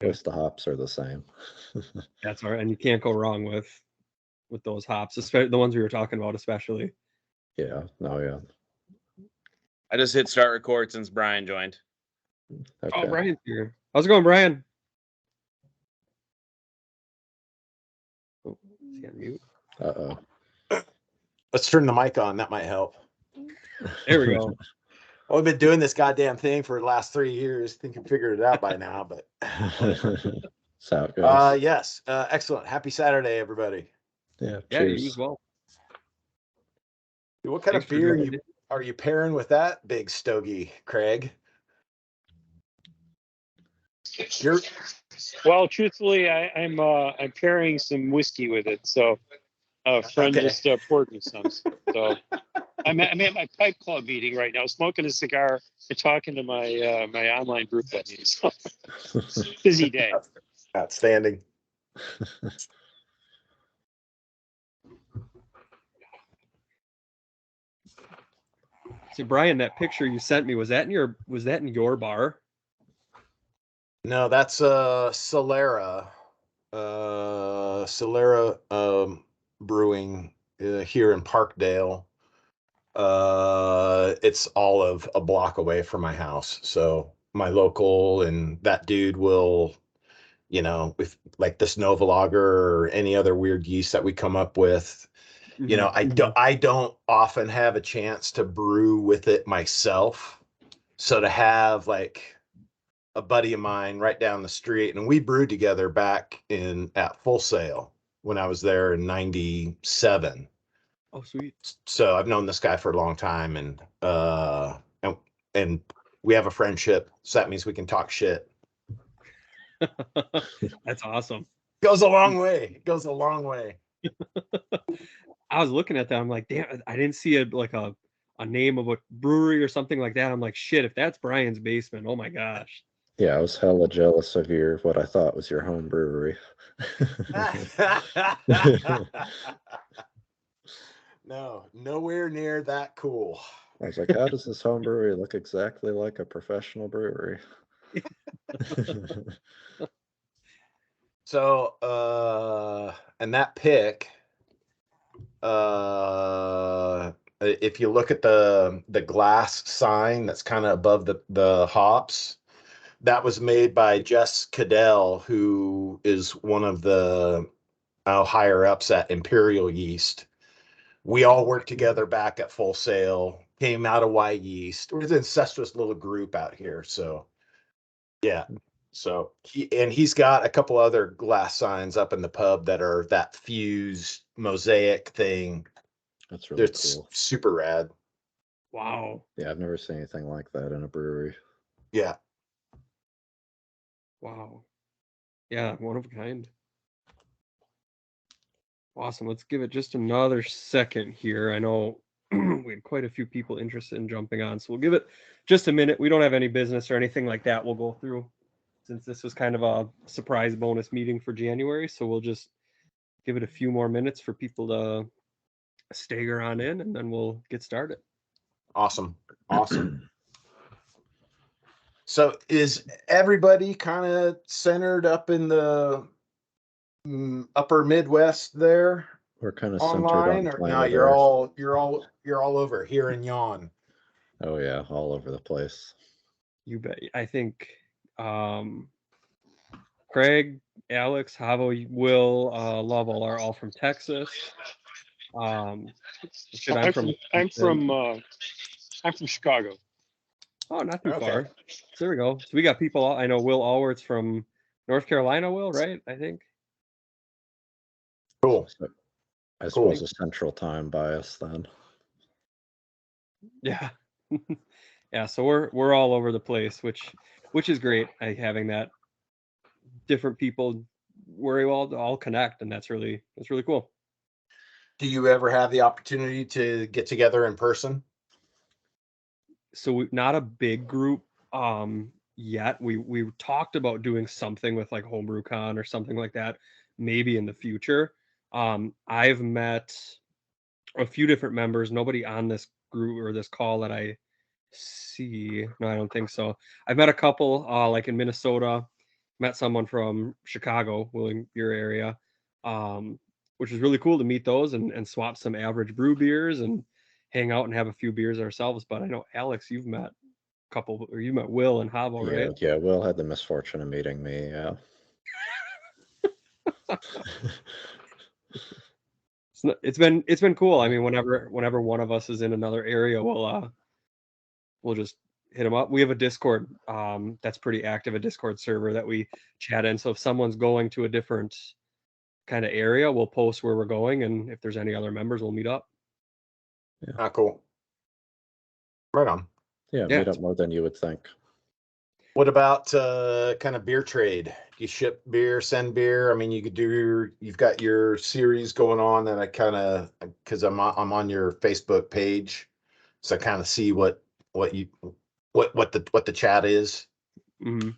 At least the hops are the same. That's all right, and you can't go wrong with those hops, especially the ones we were talking about, especially. Yeah. Oh yeah. I just hit start record since Brian joined. Okay. Oh, Brian's here. How's it going, Brian? Oh, is he on mute? Uh-oh. Let's turn the mic on. That might help. There we go. Well, I've been doing this goddamn thing for the last 3 years. Think you figured it out by now, but That's how it goes. yes. Excellent. Happy Saturday, everybody. Yeah. Yeah, Cheers. you as well. What kind Thanks of for beer joining. are you pairing with that big stogie, Craig? Well, truthfully, I'm pairing some whiskey with it. So a friend just poured me some. So I'm at my pipe club meeting right now, smoking a cigar and talking to my my online group buddy. So busy day. Outstanding. See, Brian, that picture you sent me, was that in your bar? No, that's Solera. Solera Brewing here in Parkdale. It's all of a block away from my house. So my local, and that dude will, with like this NovaLager or any other weird yeast that we come up with, I don't often have a chance to brew with it myself. So to have like a buddy of mine right down the street, and we brewed together back at Full Sail when I was there in '97. Oh, sweet. So I've known this guy for a long time, and we have a friendship. So that means we can talk shit. That's awesome. Goes a long way. It goes a long way. I was looking at that. I'm like, damn, I didn't see a name of a brewery or something like that. I'm like, shit, if that's Brian's basement, oh my gosh. Yeah, I was hella jealous of what I thought was your home brewery. No, nowhere near that cool. I was like, how does this home brewery look exactly like a professional brewery? So, and that pick, if you look at the glass sign that's kind of above the hops, that was made by Jess Cadell, who is one of the higher ups at Imperial Yeast. We all worked together back at Full Sail, came out of Y Yeast. We're an incestuous little group out here. So, yeah. So he's got a couple other glass signs up in the pub that are that fused mosaic thing. That's really cool. Super rad. Wow. Yeah, I've never seen anything like that in a brewery. Yeah. Wow. Yeah, one of a kind. Awesome. Let's give it just another second here. I know we had quite a few people interested in jumping on, so we'll give it just a minute. We don't have any business or anything like that we'll go through, since this was kind of a surprise bonus meeting for January. So we'll just give it a few more minutes for people to stagger on in, and then we'll get started. Awesome. So is everybody kind of centered up in the upper Midwest there? We're kind of online, centered on or no? You're all over here in Yon. Oh yeah, all over the place. You bet. I think Craig, Alex, Havo, Will, Lovell are all from Texas. I'm from Chicago. Oh, not too far. So there we go. So we got people. I know Will Allwards from North Carolina. Will, right? I think. Cool. So, I suppose a central time bias then. Yeah. Yeah. So we're all over the place, which is great. Having that different people where we all connect, and that's really cool. Do you ever have the opportunity to get together in person? So not a big group yet. We talked about doing something with like HomebrewCon or something like that, maybe in the future. I've met a few different members. Nobody on this group or this call that I see. No, I don't think so. I've met a couple like in Minnesota met someone from Chicago, Willing Beer area, which was really cool to meet those and swap some average brew beers and hang out and have a few beers ourselves. But I know, Alex, you've met a couple, or you met Will and Havo, Yeah, right? yeah. Will had the misfortune of meeting me. Yeah. It's been cool. I mean, whenever one of us is in another area, we'll just hit them up. We have a Discord that's pretty active, a Discord server that we chat in. So if someone's going to a different kind of area, we'll post where we're going, and if there's any other members, we'll meet up. Ah, cool. Right on. Yeah, Yeah, meet up more than you would think. What about kind of beer trade? You ship beer, send beer. I mean, you could do. You've got your series going on that I kind of, because I'm on your Facebook page, so I kind of see what the chat is. Mm-hmm.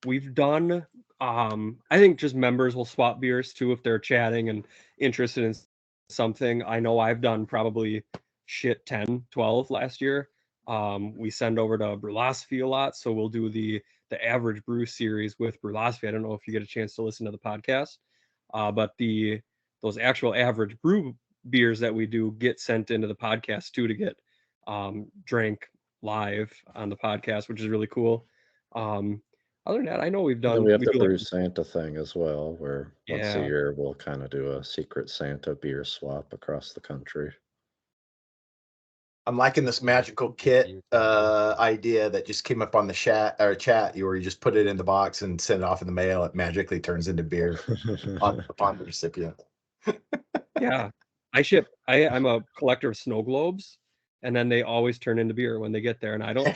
We've done. I think just members will swap beers too if they're chatting and interested in something. I know I've done probably 10, 12 last year. We send over to Brewlosophy a lot, so we'll do the average brew series with Brewlosophy. I don't know if you get a chance to listen to the podcast, but those actual average brew beers that we do get sent into the podcast too to get drank live on the podcast, which is really cool. Other than that, I know we've Then done. we have We the do like, Brew Santa thing as well, where once a yeah, year we'll kind of do a secret Santa beer swap across the country. I'm liking this magical kit idea that just came up on the chat, where you just put it in the box and send it off in the mail. It magically turns into beer upon the recipient. yeah. I'm a collector of snow globes, and then they always turn into beer when they get there, and I don't.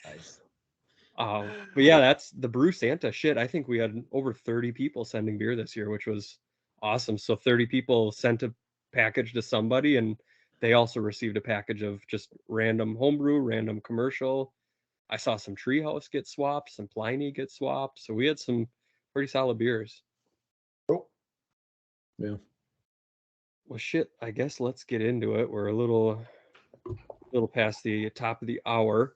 Nice. But yeah, that's the Brew Santa shit. I think we had over 30 people sending beer this year, which was awesome. So 30 people sent a package to somebody, and they also received a package of just random homebrew, random commercial. I saw some Treehouse get swapped, some Pliny get swapped. So we had some pretty solid beers. Cool. Yeah. Well, shit, I guess let's get into it. We're a little past the top of the hour.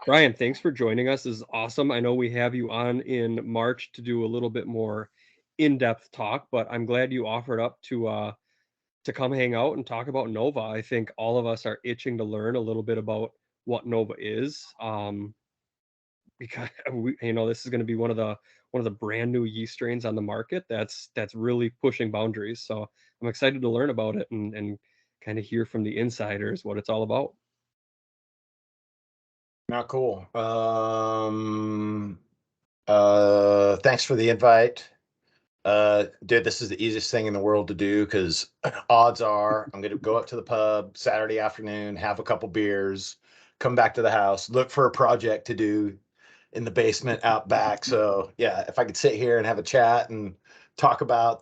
Brian, thanks for joining us. This is awesome. I know we have you on in March to do a little bit more in-depth talk, but I'm glad you offered up to come hang out and talk about Nova. I think all of us are itching to learn a little bit about what Nova is, because this is going to be one of the brand new yeast strains on the market that's really pushing boundaries. So I'm excited to learn about it and kind of hear from the insiders what it's all about. Not cool. Thanks for the invite. Dude, this is the easiest thing in the world to do because odds are I'm gonna go up to the pub Saturday afternoon, have a couple beers, come back to the house, look for a project to do in the basement out back. So yeah, if I could sit here and have a chat and talk about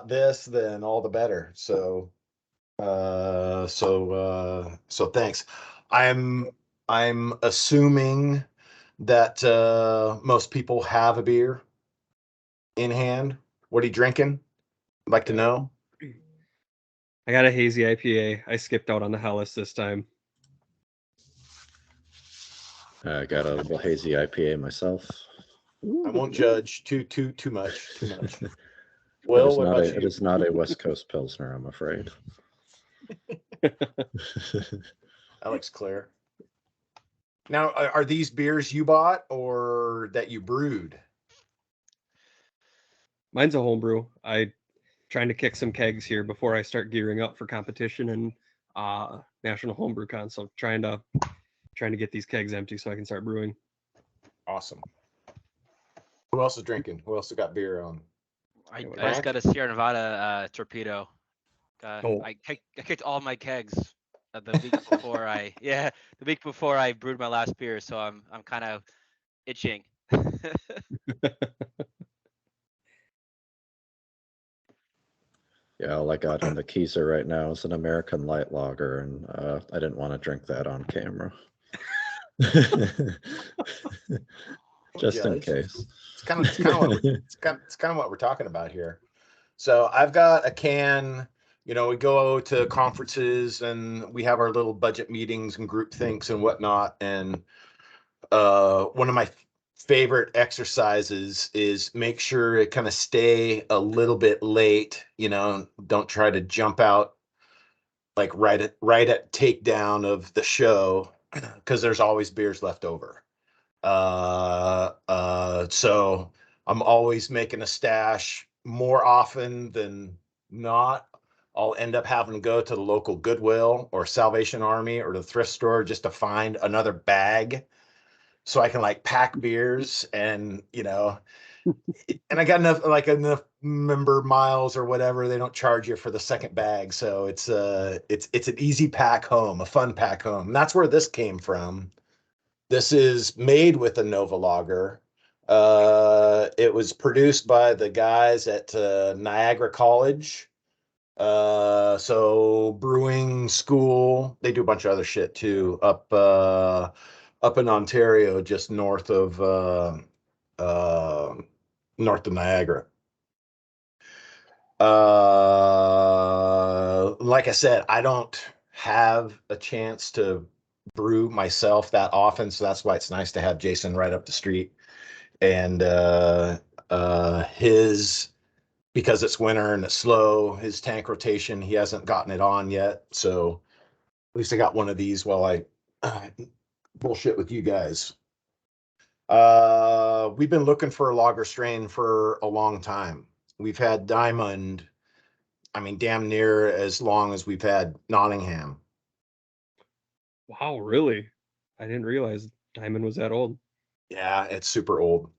this, then all the better. So thanks. I'm assuming that most people have a beer in hand. What are you drinking? I'd like to know. I got a hazy IPA. I skipped out on the Hellas this time. I got a little hazy IPA myself. I won't judge too much. It What about you? is not a West Coast Pilsner, I'm afraid. That looks clear. Now, are these beers you bought or that you brewed? Mine's a homebrew. I trying to kick some kegs here before I start gearing up for competition and National Homebrew Con. So trying to get these kegs empty so I can start brewing. Awesome. Who else is drinking? Who else has got beer on? I just got a Sierra Nevada torpedo. Oh. I kicked all my kegs the week before the week before I brewed my last beer, so I'm kind of itching. Yeah, all I got in the Keyser right now is an American light lager, and I didn't want to drink that on camera. Just in case. It's kind of what we're talking about here. So I've got a can we go to conferences and we have our little budget meetings and group thinks and whatnot. And one of my favorite exercises is make sure it kind of stay a little bit late, don't try to jump out like right at takedown of the show, because there's always beers left over. So I'm always making a stash. More often than not, I'll end up having to go to the local Goodwill or Salvation Army or the thrift store just to find another bag so I can like pack beers. And and I got enough member miles or whatever. They don't charge you for the second bag, so it's an easy pack home, a fun pack home. And that's where this came from. This is made with a NovaLager. It was produced by the guys at Niagara College. So brewing school. They do a bunch of other shit too up in Ontario, just north of Niagara. Like I said, I don't have a chance to brew myself that often, so that's why it's nice to have Jason right up the street. And because it's winter and it's slow, his tank rotation, he hasn't gotten it on yet. So at least I got one of these while I bullshit with you guys. We've been looking for a lager strain for a long time. We've had Diamond, damn near as long as we've had Nottingham. Wow, really? I didn't realize Diamond was that old. Yeah, it's super old.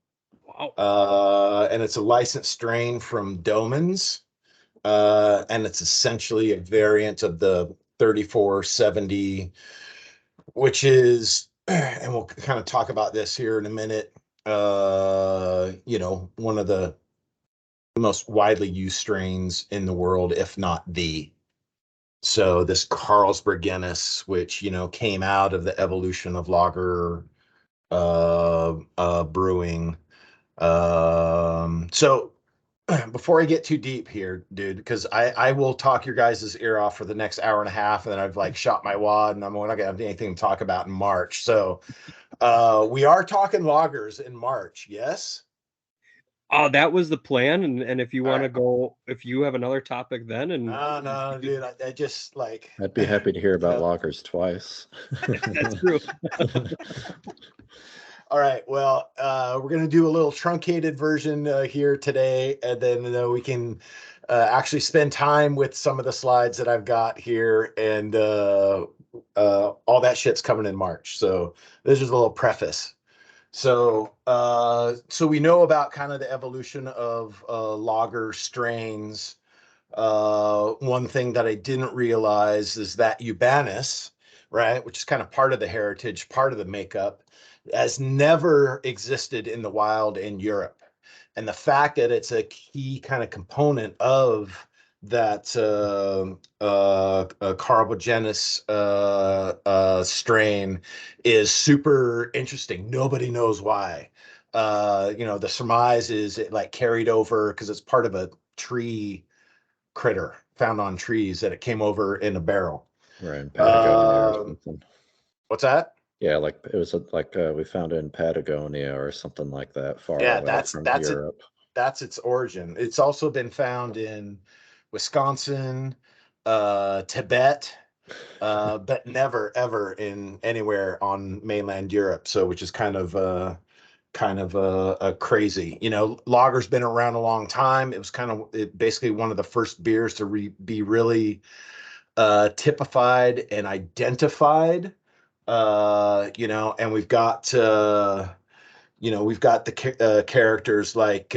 Wow. And it's a licensed strain from Domans. And it's essentially a variant of the 3470, which is, and we'll kind of talk about this here in a minute, one of the most widely used strains in the world, if not the. So this Carlsbergensis, which, came out of the evolution of lager brewing. So before I get too deep here, dude, because I will talk your guys' ear off for the next hour and a half, and then I've like shot my wad, and I'm not gonna have anything to talk about in March. So we are talking lagers in March, yes? Oh, that was the plan. And if you All want to right. go, if you have another topic then, and No, dude, I just like. I'd be happy to hear about lagers twice. that's true. All right, well, we're going to do a little truncated version here today, and then we can actually spend time with some of the slides that I've got here, and all that shit's coming in March. So this is a little preface. So we know about kind of the evolution of lager strains. One thing that I didn't realize is that eubayanus, right, which is kind of part of the heritage, part of the makeup, has never existed in the wild in Europe. And the fact that it's a key kind of component of that Carbogenus strain is super interesting. Nobody knows why. The surmise is it like carried over because it's part of a tree critter found on trees that it came over in a barrel. Right, in Patagonia or something. What's that? Yeah, like it was we found it in Patagonia or something like that, far Yeah, away from Europe. That's its origin. It's also been found in Wisconsin, Tibet, but never ever in anywhere on mainland Europe. So, which is kind of crazy. Lager's been around a long time. It was basically one of the first beers to be really typified and identified. And we've got the characters like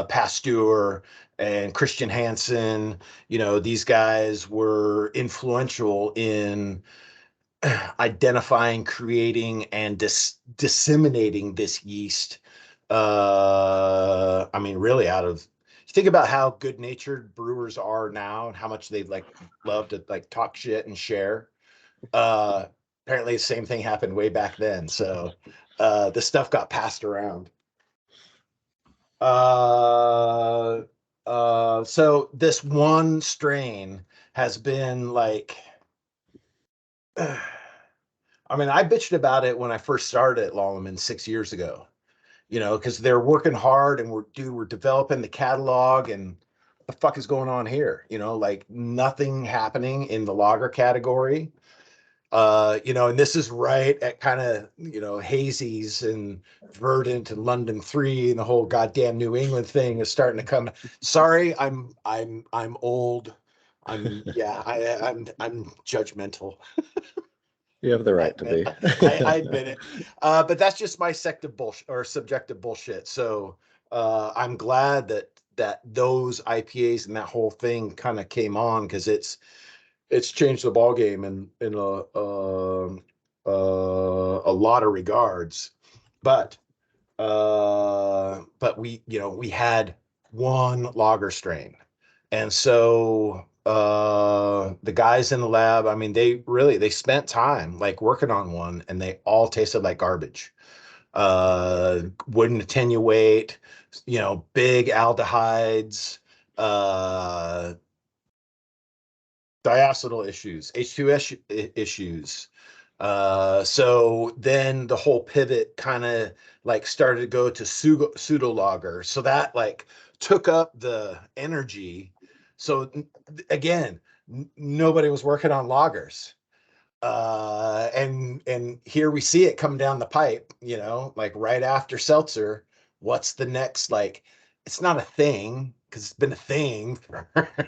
Pasteur and Christian Hansen. These guys were influential in identifying, creating, and disseminating this yeast. Really out of, you think about how good-natured brewers are now and how much they love to talk shit and share. Apparently the same thing happened way back then. So this stuff got passed around. So this one strain has been like, I mean, I bitched about it when I first started at Lallemand 6 years ago, because they're working hard and we're developing the catalog, and what the fuck is going on here? Like nothing happening in the lager category. And this is right at kind of, Hazy's and Verdant and London 3 and the whole goddamn New England thing is starting to come. Sorry, I'm old. I'm judgmental. You have the I right to admit, be. I admit it. But that's just my sective bullshit or subjective bullshit. So I'm glad that those IPAs and that whole thing kind of came on, because it's changed the ball game in a lot of regards. But we had one lager strain, and so the guys in the lab, I mean, they spent time like working on one, and they all tasted like garbage. Wouldn't attenuate, big aldehydes, diacetyl issues, H2S issues. So then the whole pivot kind of like started to go to pseudo lager. So that like took up the energy. So again, nobody was working on lagers. And here we see it come down the pipe, like right after seltzer. What's the next? Like, it's not a thing, because it's been a thing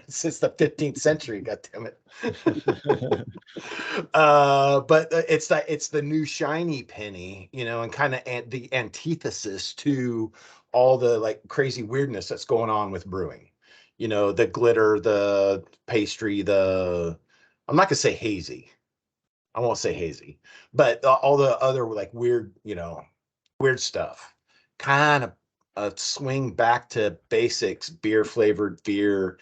since the 15th century. God damn it. But it's the new shiny penny, and kind of the antithesis to all the like crazy weirdness that's going on with brewing. The glitter, the pastry, I'm not gonna say hazy. I won't say hazy, but all the other like weird, weird stuff. Kind of swing back to basics, beer flavored beer,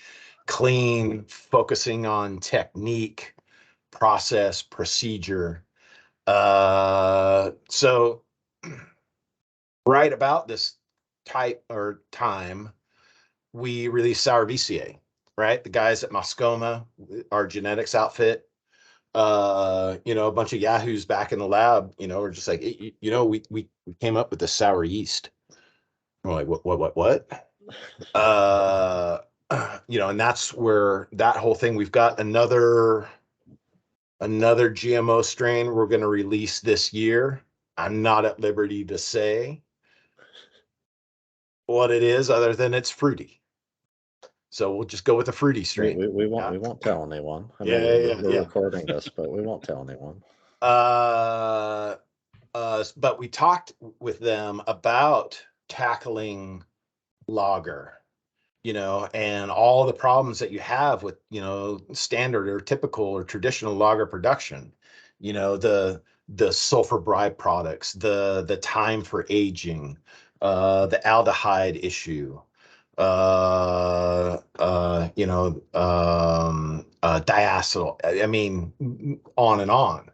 clean, focusing on technique, process, procedure. So right about this type or time, we released cerevisiae, right? The guys at Moscona, our genetics outfit, a bunch of yahoos back in the lab, are just like, we came up with the sour yeast. I'm like, what? And that's where that whole thing, we've got another GMO strain we're going to release this year. I'm not at liberty to say what it is, other than it's fruity. So we'll just go with the fruity strain. We won't tell anyone. I Yeah, mean, we're yeah. recording this, but we won't tell anyone. But we talked with them about tackling lager, and all the problems that you have with, standard or typical or traditional lager production, the sulfur byproducts, the time for aging, the aldehyde issue, diacetyl. I mean, on and on.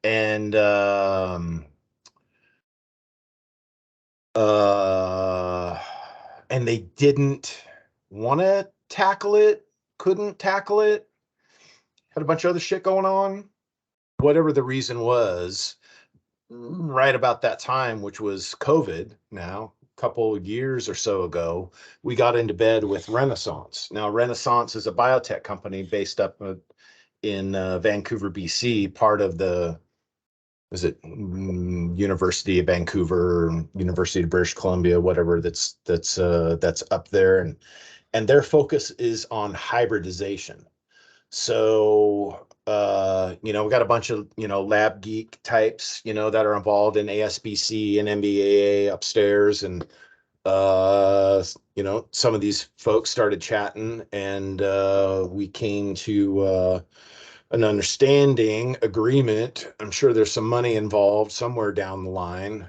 And and they didn't want to tackle it, couldn't tackle it, had a bunch of other shit going on. Whatever the reason was, right about that time, which was COVID now, a couple of years or so ago, we got into bed with Renaissance. Now, Renaissance is a biotech company based up in Vancouver, BC, part of University of Vancouver, University of British Columbia, whatever that's up there, and their focus is on hybridization. So we got a bunch of lab geek types that are involved in ASBC and MBAA upstairs, and some of these folks started chatting, and we came to an understanding agreement. I'm sure there's some money involved somewhere down the line,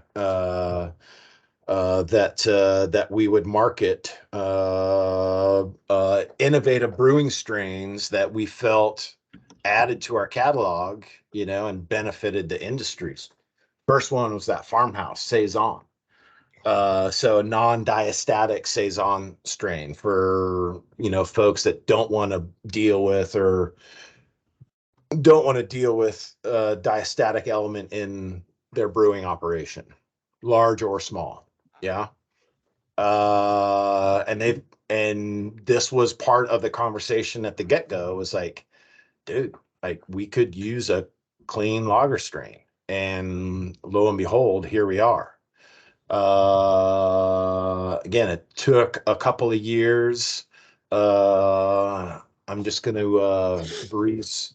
that we would market innovative brewing strains that we felt added to our catalog, and benefited the industries. First one was that farmhouse saison. So a non-diastatic saison strain for, folks that don't want to deal with diastatic element in their brewing operation, large or small. Yeah. And this was part of the conversation at the get-go, was like, dude, like we could use a clean lager strain. And lo and behold, here we are. Again, it took a couple of years. I'm just going to breeze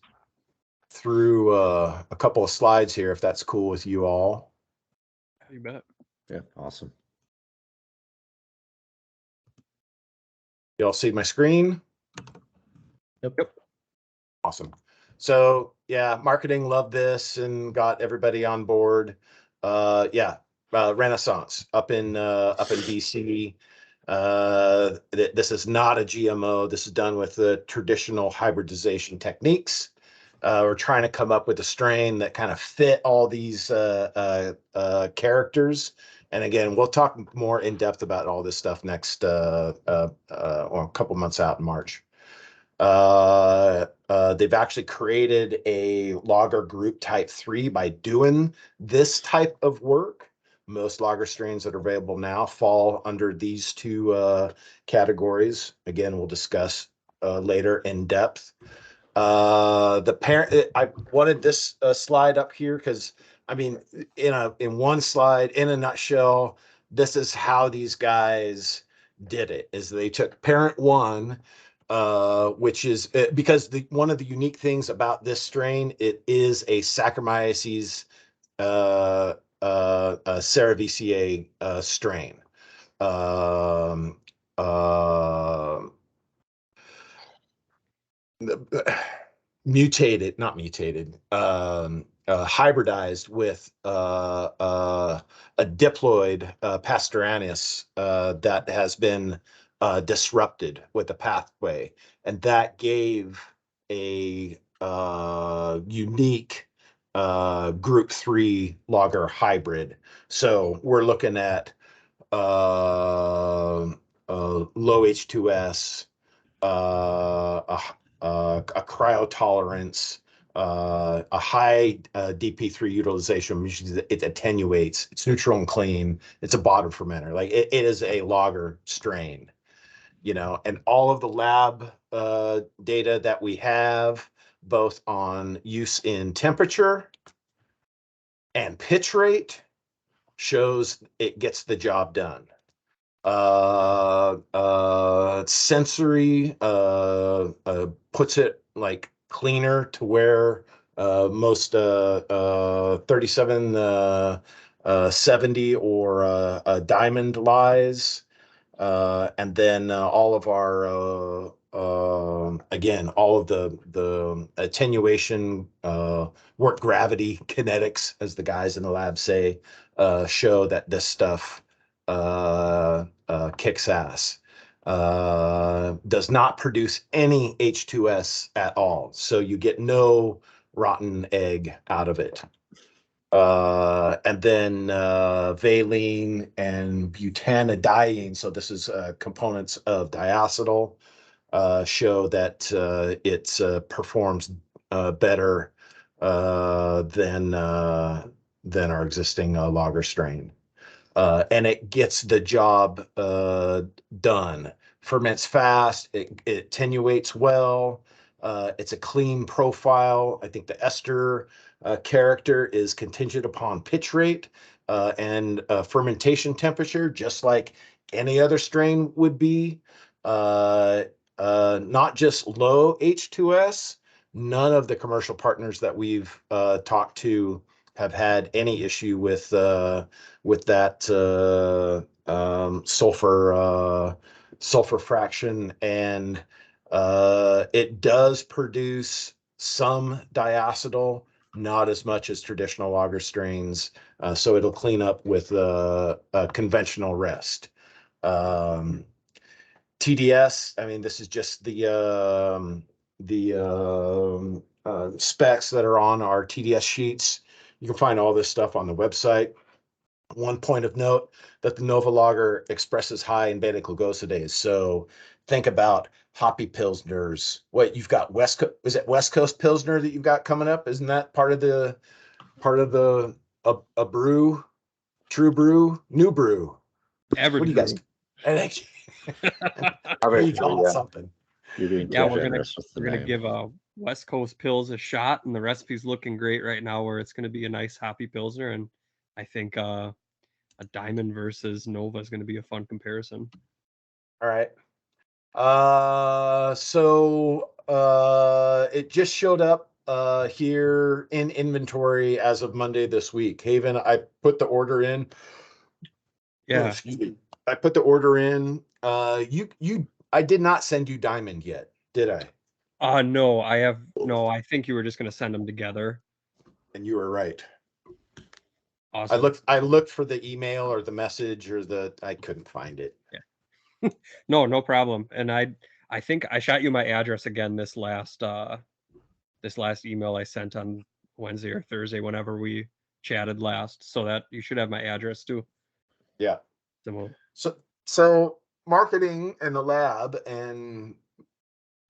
through a couple of slides here, if that's cool with you all. You bet. Yeah, awesome. Y'all see my screen? Yep. Awesome. So yeah, marketing loved this and got everybody on board. Renaissance up in BC. This is not a GMO. This is done with the traditional hybridization techniques. We're trying to come up with a strain that kind of fit all these characters. And again, we'll talk more in depth about all this stuff next or a couple months out in March. They've actually created a lager group type 3 by doing this type of work. Most lager strains that are available now fall under these two categories. Again, we'll discuss later in depth. I wanted this slide up here because, I mean, in one slide, in a nutshell, this is how these guys did it. Is they took parent 1, which is because one of the unique things about this strain, it is a Saccharomyces cerevisiae strain. Hybridized with a diploid pastorianus that has been disrupted with the pathway, and that gave a unique group 3 lager hybrid. So we're looking at low H2S, a cryotolerance, a high DP3 utilization, which is it attenuates, it's neutral and clean, it's a bottom fermenter. Like it is a lager strain, and all of the lab data that we have, both on use in temperature and pitch rate, shows it gets the job done. Sensory puts it like cleaner to where most 3770 or a diamond lies. And then all of our again, all of the attenuation, work gravity kinetics, as the guys in the lab say, show that this stuff kicks ass. Does not produce any H2S at all, so you get no rotten egg out of it. And then valine and butadiene, so this is components of diacetyl, show that it performs better than our existing lager strain. And it gets the job done. Ferments fast, it attenuates well, it's a clean profile. I think the ester character is contingent upon pitch rate and fermentation temperature, just like any other strain would be. Not just low H2S. None of the commercial partners that we've talked to have had any issue with that sulfur fraction, and it does produce some diacetyl, not as much as traditional lager strains, so it'll clean up with a conventional rest. TDS, I mean, this is just the specs that are on our TDS sheets. You can find all this stuff on the website. One point of note that the NovaLager expresses high in beta-glucosidase. So think about hoppy pilsners. What you've got is it West Coast Pilsner that you've got coming up? Isn't that part of the a brew, true brew, new brew? Average What do you guys? brew. I think Average you call brew, it yeah. something. You're being Yeah, too we're gonna generous with the we're gonna name. give West Coast Pills a shot, and the recipe's looking great right now. Where it's gonna be a nice hoppy pilsner, and I think a Diamond versus Nova is gonna be a fun comparison. All right. It just showed up here in inventory as of Monday this week. Haven, I put the order in. Yeah. Excuse me. I put the order in. I did not send you Diamond yet, did I? No, I think you were just gonna send them together. And you were right. Awesome. I looked for the email or the message or I couldn't find it. Yeah. No problem. And I think I shot you my address again this last email I sent on Wednesday or Thursday whenever we chatted last, so that you should have my address too. Yeah. So So marketing and the lab and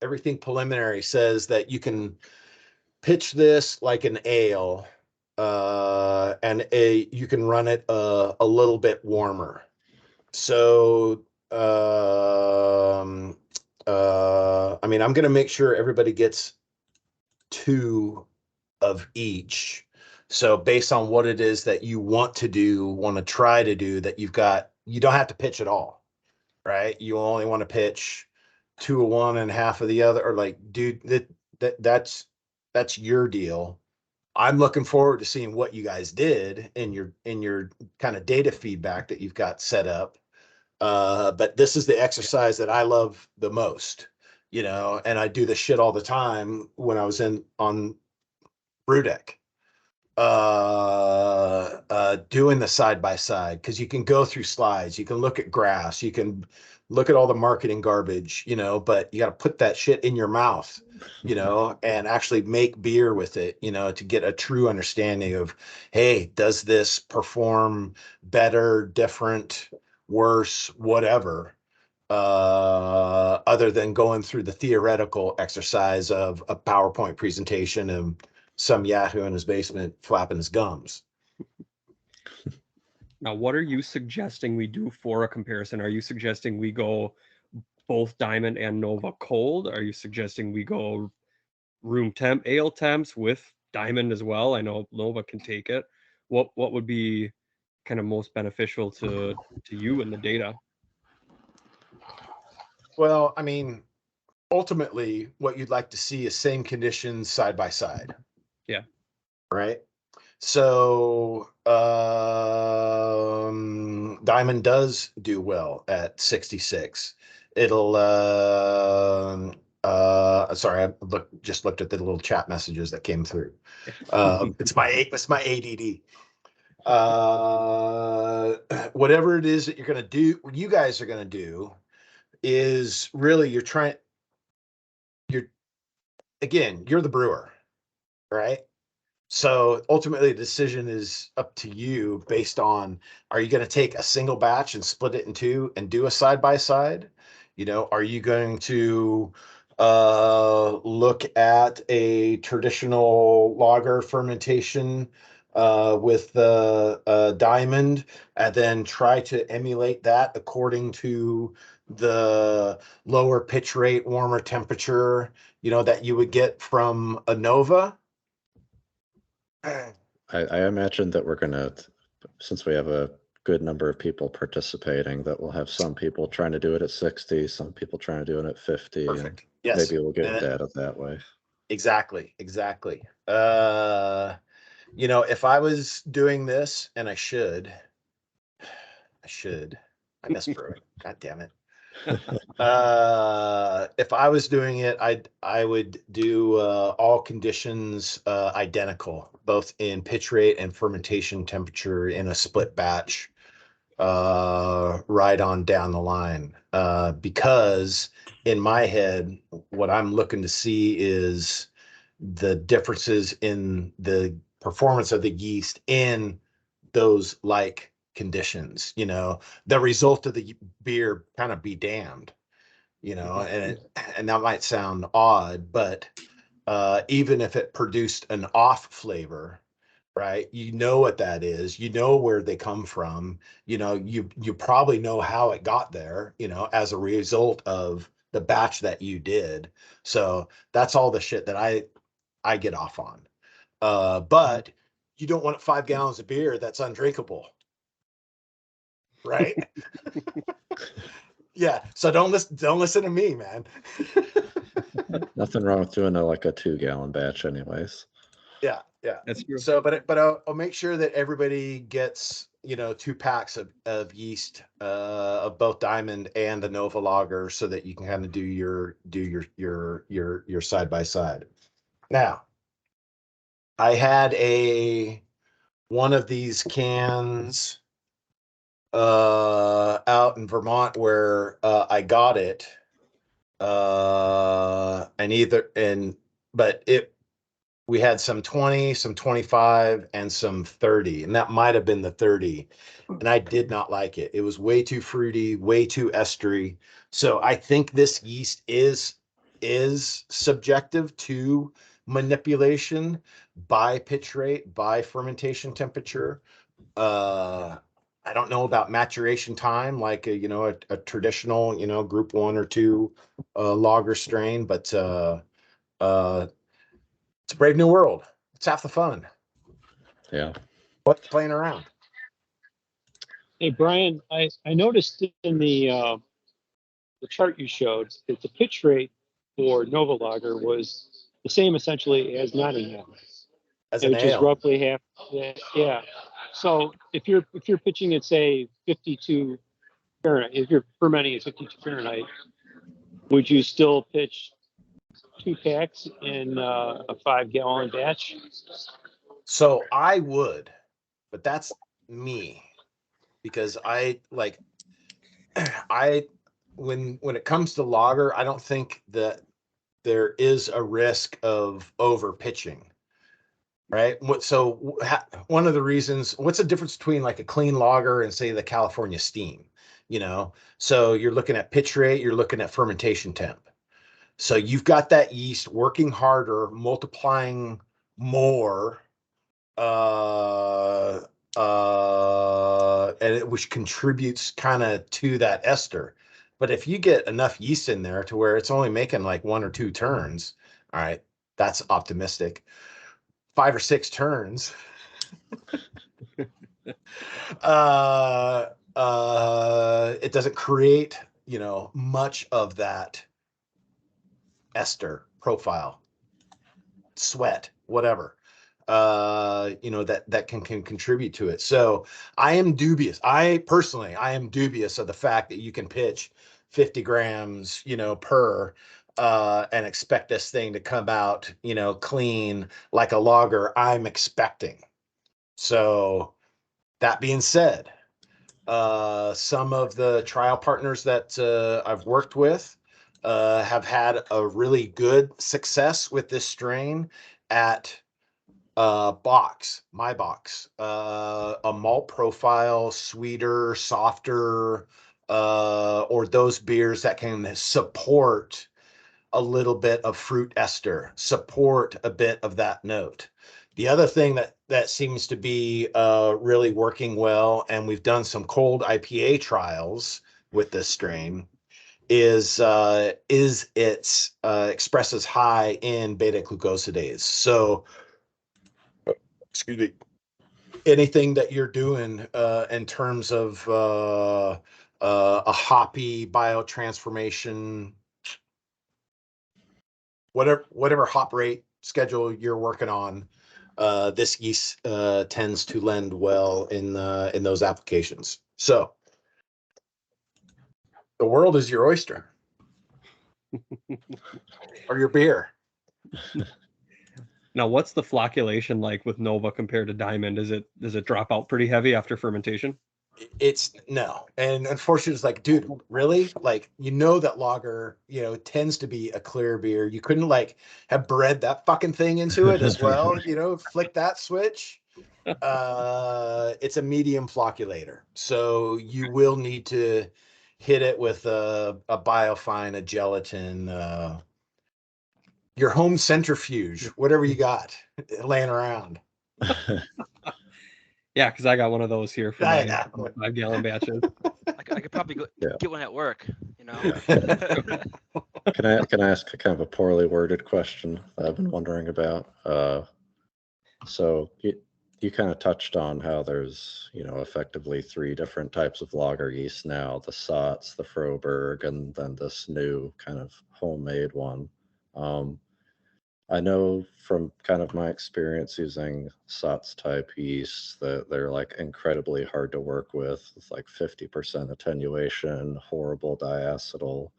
everything preliminary says that you can pitch this like an ale, and you can run it a little bit warmer. So I mean, I'm going to make sure everybody gets 2 of each. So based on what it is that you want to try to do, that you don't have to pitch at all, right? You only want to pitch 2 of one and half of the other, or like, dude, that's your deal. I'm looking forward to seeing what you guys did in your kind of data feedback that you've got set up. But this is the exercise that I love the most, and I do this shit all the time when I was on brew deck, doing the side by side, because you can go through slides, you can look at graphs, you can look at all the marketing garbage, but you got to put that shit in your mouth, and actually make beer with it, to get a true understanding of, hey, does this perform better, different, worse, whatever, other than going through the theoretical exercise of a PowerPoint presentation and some Yahoo in his basement flapping his gums. now, what are you suggesting we do for a comparison? Are you suggesting we go both Diamond and Nova cold? Are you suggesting we go room temp, ale temps with Diamond as well? I know Nova can take it. What would be kind of most beneficial to you in the data? Well, I mean, ultimately, what you'd like to see is same conditions side by side. Yeah. Right. So Diamond does do well at 66. It'll sorry, I just looked at the little chat messages that came through. It's my ADD. Whatever it is that you're gonna do, what you guys are gonna do is really you're the brewer, right? So ultimately, the decision is up to you based on, are you going to take a single batch and split it in 2 and do a side by side? Are you going to look at a traditional lager fermentation with the Diamond, and then try to emulate that according to the lower pitch rate, warmer temperature, that you would get from a Nova? I imagine that we're gonna, since we have a good number of people participating, that we'll have some people trying to do it at 60, some people trying to do it at 50. Perfect. And Yes. maybe we'll get data that way. Exactly. If I was doing this, and I should, I miss brewing. God damn it. If I was doing it, I would do all conditions identical, both in pitch rate and fermentation temperature in a split batch, right on down the line. Because in my head, what I'm looking to see is the differences in the performance of the yeast in those like conditions. The result of the beer kind of be damned. And that might sound odd, but even if it produced an off flavor, right? What that is. Where they come from. You probably know how it got there. As a result of the batch that you did. So that's all the shit that I get off on. But you don't want 5 gallons of beer that's undrinkable, right? Yeah. So don't listen to me, man. Nothing wrong with doing a 2-gallon batch, anyways. Yeah. That's true. So, but I'll make sure that everybody gets 2 packs of yeast of both Diamond and the NovaLager, so that you can kind of do your side by side. Now, I had one of these cans out in Vermont where I got it, we had some 20, some 25, and some 30, and that might have been the 30, and I did not like it. It was way too fruity, way too estery. So I think this yeast is subjective to manipulation by pitch rate, by fermentation temperature. I don't know about maturation time, like a traditional group 1 or 2 lager strain, but it's a brave new world. It's half the fun. Yeah. What's playing around? Hey, Brian, I noticed in the chart you showed that the pitch rate for NovaLager was the same essentially as Nottingham, As an which is ale. roughly half. Yeah. So if you're pitching at say 52 Fahrenheit, if you're fermenting at 52 Fahrenheit, would you still pitch 2 packs in a 5-gallon batch? So I would, but that's me, because when it comes to lager, I don't think that there is a risk of over pitching, right? So one of the reasons, what's the difference between like a clean lager and say the California Steam? So you're looking at pitch rate, you're looking at fermentation temp. So you've got that yeast working harder, multiplying more, which contributes kind of to that ester. But if you get enough yeast in there to where it's only making like 1 or 2 turns, all right, that's optimistic. 5 or 6 turns, it doesn't create much of that ester profile, sweat, whatever, that can contribute to it. So I am dubious. I am dubious of the fact that you can pitch 50 grams, per, and expect this thing to come out, clean like a lager I'm expecting. So that being said, some of the trial partners that I've worked with have had a really good success with this strain at my box, a malt profile, sweeter, softer, or those beers that can support a little bit of fruit ester, support a bit of that note. The other thing that seems to be really working well, and we've done some cold IPA trials with this strain, is it expresses high in beta glucosidase. So, excuse me, anything that you're doing in terms of a hoppy biotransformation, whatever hop rate schedule you're working on, this yeast tends to lend well in those applications. So the world is your oyster. Or your beer. Now, what's the flocculation like with Nova compared to Diamond? Does it drop out pretty heavy after fermentation? It's no. And unfortunately, it's like, dude, really? Like, that lager, tends to be a clear beer. You couldn't have bred that fucking thing into it as well, flick that switch. It's a medium flocculator, so you will need to hit it with a biofine, a gelatin, your home centrifuge, whatever you got laying around. Yeah, because I got one of those here for I my know. 5-gallon batches. I could probably Yeah. get one at work, you know? Can I ask a kind of a poorly worded question that I've been wondering about? So you kind of touched on how there's, effectively 3 different types of lager yeast now, the Satz, the Froberg, and then this new kind of homemade one. I know from kind of my experience using Satz type yeast that they're like incredibly hard to work with like 50% attenuation, horrible diacetyl,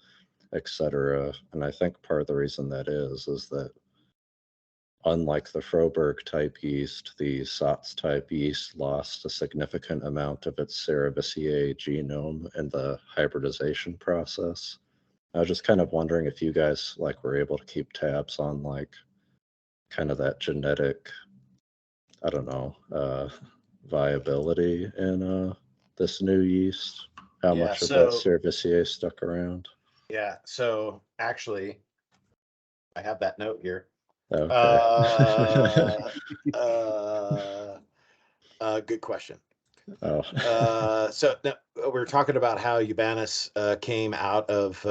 etc. And I think part of the reason that is that unlike the Froberg type yeast, the Satz type yeast lost a significant amount of its cerevisiae genome in the hybridization process. I was just kind of wondering if you guys like were able to keep tabs on like kind of that genetic, I don't know, viability in this new yeast. How Yeah, much of that so cerevisiae stuck around? yeah, so actually, I have that note here. Okay. Good question. Oh. So no, we were talking about how eubayanus came out of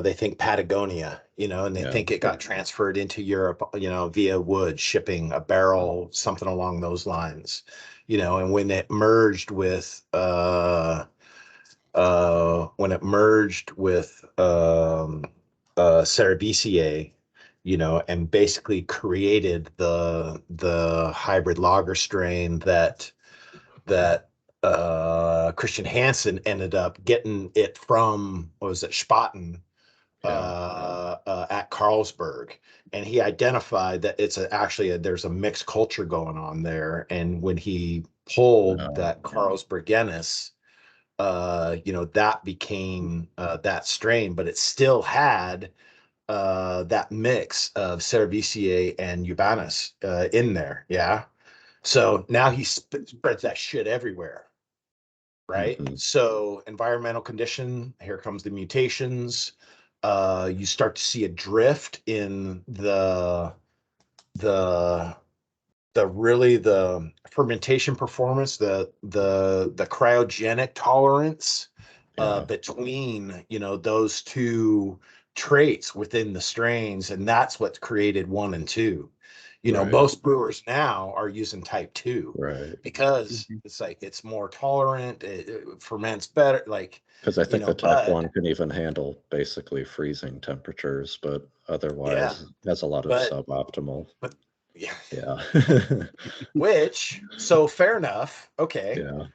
they think Patagonia, and they Yeah. think it got transferred into Europe, via wood shipping, a barrel, something along those lines, and when it merged with cerevisiae, and basically created the hybrid lager strain that Christian Hansen ended up getting it from, what was it, Spaten, at Carlsberg, and he identified that it's there's a mixed culture going on there, and when he pulled that Carlsbergensis, that became that strain, but it still had that mix of cerevisiae and eubayanus in there. Yeah. So now he spreads that shit everywhere, right? Mhm. So environmental condition, here comes the mutations. You start to see a drift in the the fermentation performance, the cryogenic tolerance between those two traits within the strains, and that's what's created 1 and 2. Right. Most brewers now are using type 2 Right. because it's like it's more tolerant, it ferments better, like Because I think the type but 1 can even handle basically freezing temperatures, but yeah, otherwise has a lot of but suboptimal. yeah, Yeah. which, so fair enough, okay. Yeah.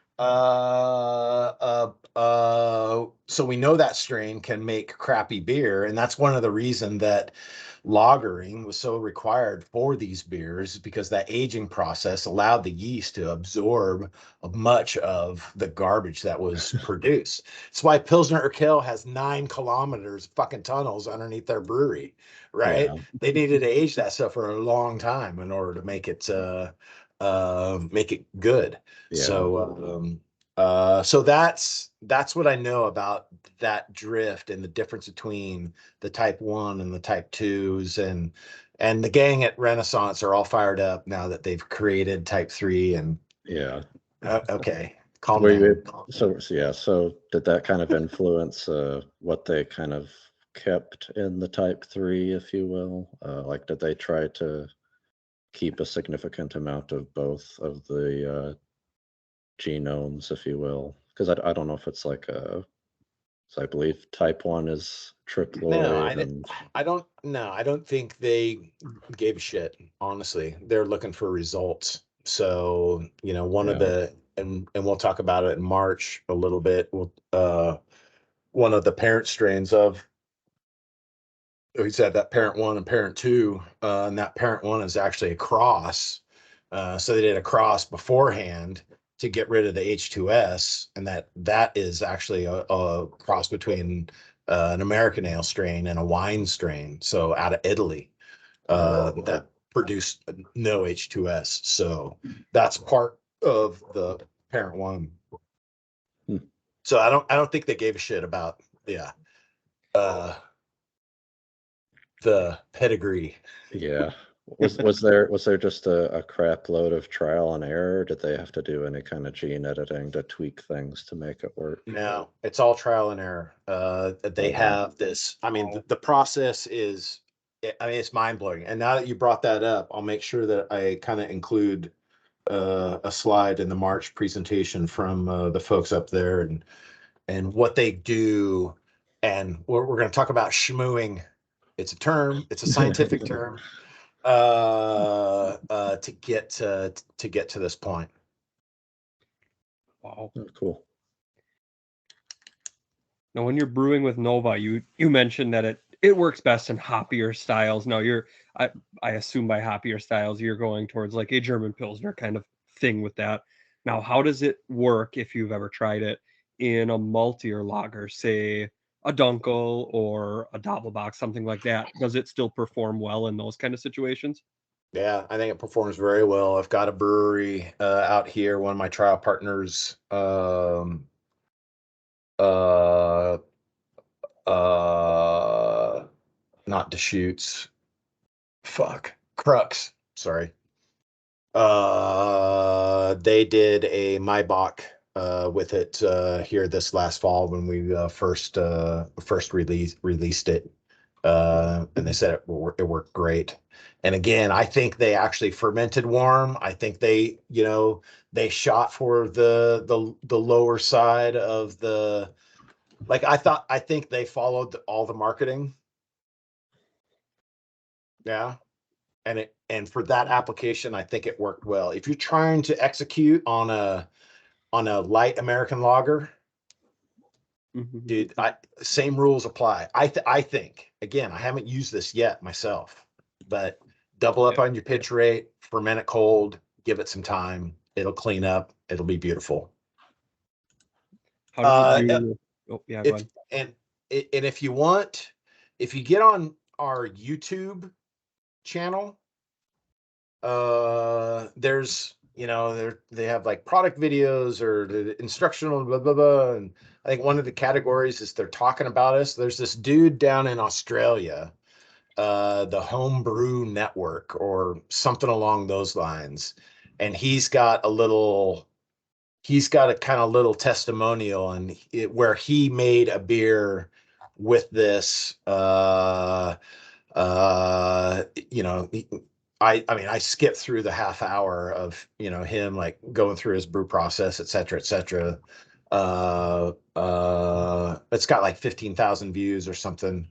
So we know that strain can make crappy beer, and that's one of the reason that lagering was so required for these beers, because that aging process allowed the yeast to absorb much of the garbage that was produced. It's why Pilsner Urquell has 9 kilometers fucking tunnels underneath their brewery, right? Yeah. They needed to age that stuff for a long time in order to make it good. Yeah. So that's what I know about that drift and the difference between the type 1 and the type 2s, and the gang at Renaissance are all fired up now that they've created type 3, and Yeah. okay, calm Were you down. so did that kind of influence what they kind of kept in the type 3, if you will? Like did they try to keep a significant amount of both of the genomes, if you will? Because I don't know if it's like so I believe type 1 is No, triploid and I don't think they gave a shit, honestly. They're looking for results. So, one of yeah. the, and we'll talk about it in March a little bit. One of the parent strains of, he said that parent 1 and parent 2, and that parent 1 is actually a cross. So they did a cross beforehand to get rid of the H2S, and that is actually a cross between an American ale strain and a wine strain. So out of Italy, that produce no H2S. So that's part of the parent one. So I don't think they gave a shit about the pedigree. Yeah. Was there just a crap load of trial and error? Did they have to do any kind of gene editing to tweak things to make it work? No, it's all trial and error. They have this. I mean, the process is. I mean, it's mind blowing. And now that you brought that up, I'll make sure that I kind of include a slide in the March presentation from the folks up there and what they do. And we're going to talk about schmooing. It's a term. It's a scientific term. To get to this point. Wow. Oh, cool. Now, when you're brewing with Nova, you mentioned that it works best in hoppier styles. Now, I assume by hoppier styles you're going towards like a German Pilsner kind of thing with that. Now, how does it work if you've ever tried it in a maltier lager, say a Dunkel or a Doppelbock, something like that? Does it still perform well in those kind of situations? Yeah, I think it performs very well. I've got a brewery out here. One of my trial partners, not Deschutes, Crux. Sorry. They did a Maibach with it here this last fall when we first released it, and they said it worked great. And again, I think they actually fermented warm. I think they shot for the lower side of the, like, I think they followed all the marketing. Yeah. And for that application, I think it worked well. If you're trying to execute on a light American lager, dude, same rules apply. I think, again, I haven't used this yet myself, but double up on your pitch rate, ferment it cold, give it some time. It'll clean up. It'll be beautiful. How does it do? Oh, yeah, go ahead. And if you want, if you get on our YouTube channel, there's they have like product videos or the instructional blah blah blah, and I think one of the categories is they're talking about us. There's this dude down in Australia, the Homebrew Network or something along those lines, and he's got a kind of little testimonial and where he made a beer with this I mean, I skipped through the half hour of, him like going through his brew process, et cetera, et cetera. It's got like 15,000 views or something.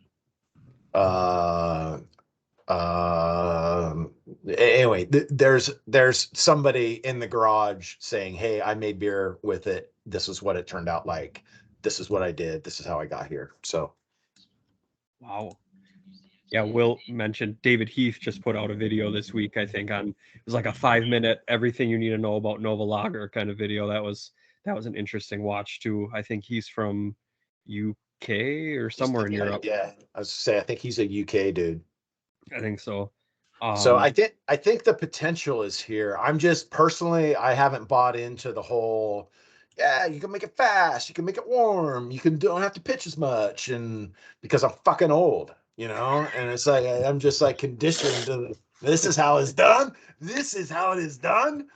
Anyway, there's somebody in the garage saying, "Hey, I made beer with it. This is what it turned out like. This is what I did. This is how I got here." So, wow. Yeah, Will mentioned David Heath just put out a video this week, I think, it was like a 5-minute everything you need to know about NovaLager kind of video. That was an interesting watch too. I think he's from UK or somewhere in Europe. Yeah, I was say I think he's a UK dude. I think so. So I think the potential is here. I'm just personally, I haven't bought into the whole, yeah, you can make it fast, you can make it warm, don't have to pitch as much, and because I'm fucking old, and it's like I'm just like conditioned to this is how it's done. This is how it is done.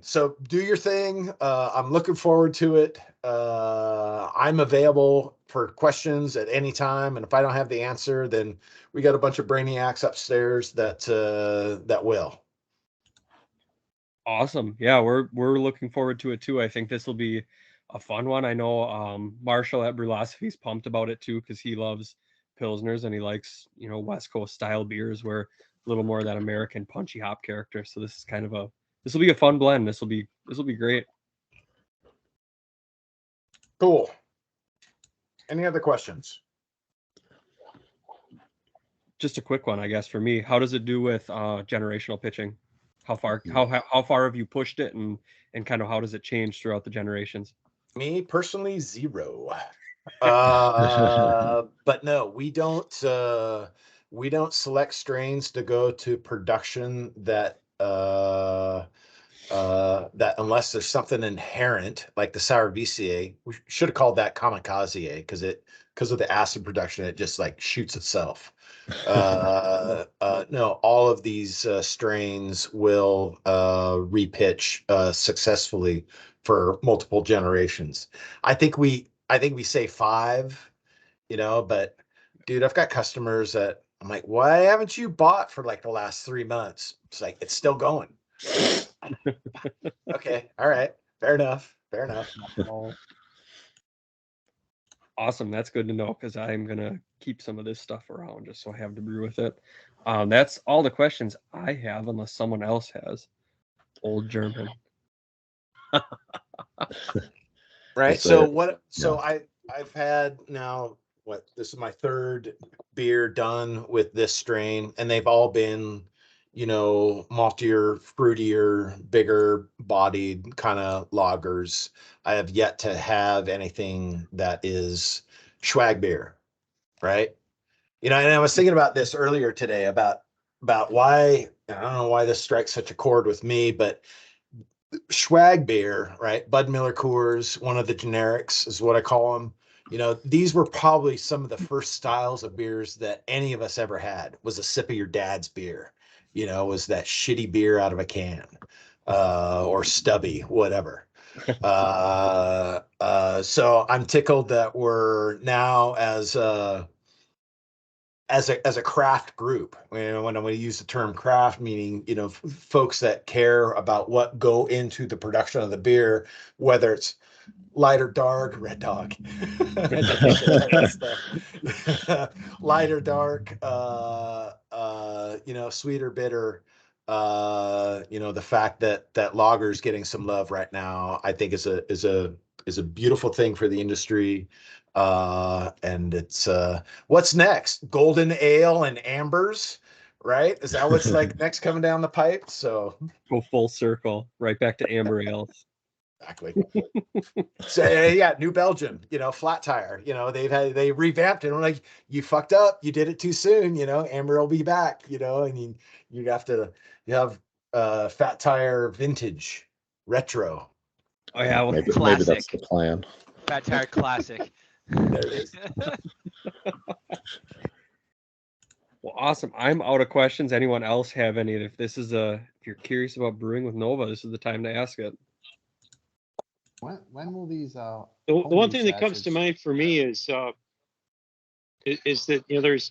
So do your thing. I'm looking forward to it. I'm available for questions at any time, and if I don't have the answer, then we got a bunch of brainiacs upstairs that will. Awesome. Yeah, we're looking forward to it too. I think this will be a fun one. I know Marshall at Brewlosophy's pumped about it too because he loves pilsners and he likes West Coast style beers where a little more of that American punchy hop character. So this is this will be a fun blend. This will be great. Cool. Any other questions? Just a quick one, I guess, for me. How does it do with generational pitching? How far have you pushed it, and kind of how does it change throughout the generations? Me personally, 0. But no, we don't select strains to go to production that that unless there's something inherent like the cerevisiae. We should have called that kamikaze because of the acid production, it just like shoots itself. No, all of these strains will repitch successfully for multiple generations. I think we say 5, but dude, I've got customers that I'm like, why haven't you bought for like the last 3 months? It's like, it's still going. Okay. All right. Fair enough. Fair enough. Awesome. That's good to know because I'm going to keep some of this stuff around just so I have to brew with it. That's all the questions I have, unless someone else has. Old German. Right. Let's So say, what? So yeah. I've had now this is my 3rd beer done with this strain, and they've all been, maltier, fruitier, bigger bodied kind of lagers. I have yet to have anything that is swag beer, right? And I was thinking about this earlier today about why, I don't know why this strikes such a chord with me, but swag beer, right? Bud Miller Coors, one of the generics is what I call them. These were probably some of the first styles of beers that any of us ever had. Was a sip of your dad's beer, was that shitty beer out of a can, or stubby, whatever. So I'm tickled that we're now as a craft group. When we use the term craft, meaning folks that care about what go into the production of the beer, whether it's light or dark, red dog, light or dark, sweet or bitter. The fact that lager is getting some love right now, I think is a beautiful thing for the industry. And it's what's next? Golden ale and ambers, right? Is that what's like next coming down the pipe? So Go full circle, right back to amber ales. exactly. So yeah, New Belgium, flat tire. They revamped it. I'm like, you fucked up. You did it too soon. Amber will be back. And you have fat tire vintage retro. Oh yeah, well, Maybe Classic. that's the plan. Fat Tire Classic. There it is. well, awesome. I'm out of questions. Anyone else have any? If you're curious about brewing with Nova, this is the time to ask it. When will these The one thing that comes to sachets- mind for me is that there's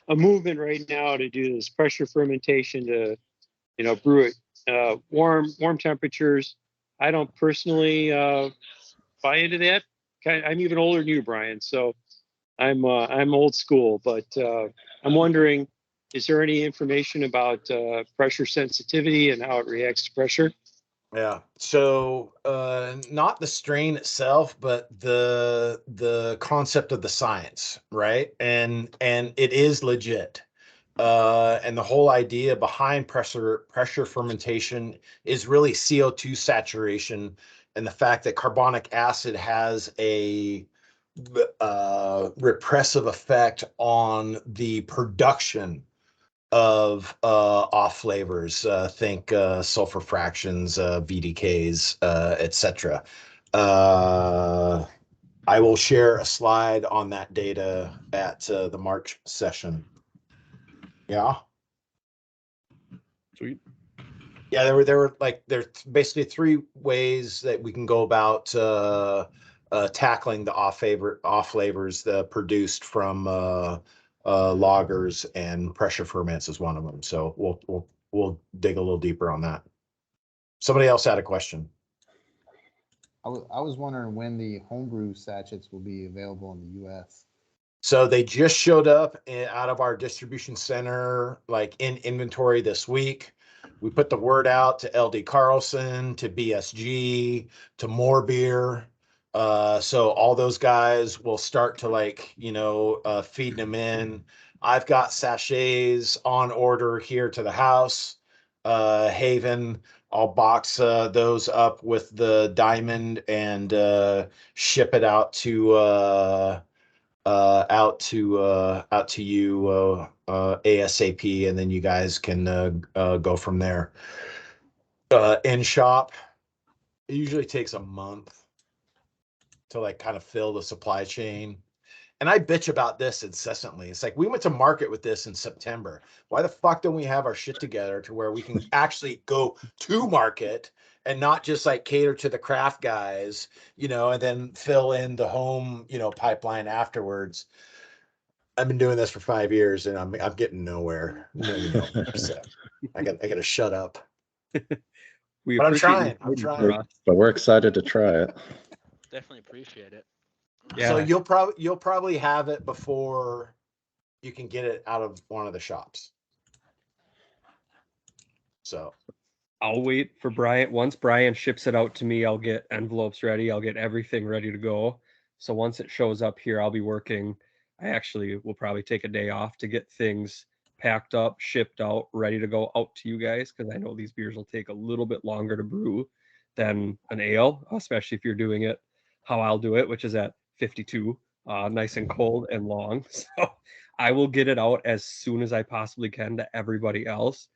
a movement right now to do this pressure fermentation to brew it warm temperatures. I don't personally buy into that. I'm even older than you, Brian, so I'm old school. But I'm wondering, is there any information about pressure sensitivity and how it reacts to pressure? Yeah. So not the strain itself, but the concept of the science, right? And it is legit. And the whole idea behind pressure fermentation is really CO2 saturation, and the fact that carbonic acid has a repressive effect on the production of off flavors. Think sulfur fractions, VDKs, etc. I will share a slide on that data at the March session. Yeah. Sweet. Yeah, there's basically 3 ways that we can go about tackling the off flavors produced from lagers, and pressure ferments is one of them. So we'll dig a little deeper on that. Somebody else had a question. I was wondering when the homebrew sachets will be available in the U.S. So they just showed up out of our distribution center, like in inventory this week. We put the word out to LD Carlson, to BSG, to More Beer. So all those guys will start to feed them in. I've got sachets on order here to the house. Haven. I'll box those up with the diamond and ship it out to you ASAP, and then you guys can go from there. In shop, it usually takes a month to like kind of fill the supply chain. And I bitch about this incessantly. It's like we went to market with this in September. Why the fuck don't we have our shit together to where we can actually go to market and not just like cater to the craft guys, and then fill in the home, pipeline afterwards. I've been doing this for 5 years and I'm getting nowhere. So I got to shut up. We But I'm appreciate you trying. I'm fighting trying. for us. But we're excited to try it. Definitely appreciate it. Yeah. So you'll probably have it before you can get it out of one of the shops. So I'll wait for Brian. Once Brian ships it out to me, I'll get envelopes ready. I'll get everything ready to go. So once it shows up here, I'll be working. I actually will probably take a day off to get things packed up, shipped out, ready to go out to you guys, because I know these beers will take a little bit longer to brew than an ale, especially if you're doing it how I'll do it, which is at 52, nice and cold and long. So I will get it out as soon as I possibly can to everybody else.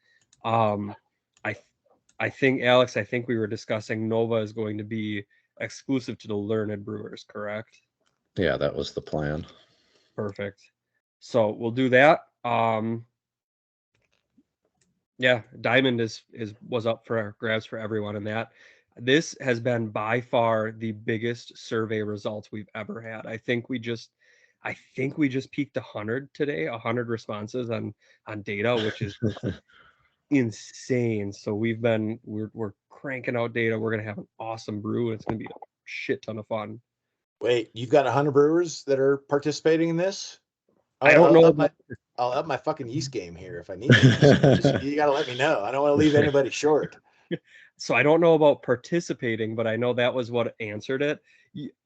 I think, Alex, we were discussing Nova is going to be exclusive to the Learned Brewers, correct? Yeah, that was the plan. Perfect. So we'll do that. Yeah, Diamond was up for grabs for everyone in that. This has been by far the biggest survey results we've ever had. I think we just peaked 100 today, 100 responses on data, which is insane. So we're cranking out data. We're gonna have an awesome brew. It's gonna be a shit ton of fun. wait, you've got 100 brewers that are participating in this? I don't know. I'll up my fucking yeast game here if I need to. You got to let me know. I don't want to leave anybody short. So I don't know about participating, but I know that was what answered it.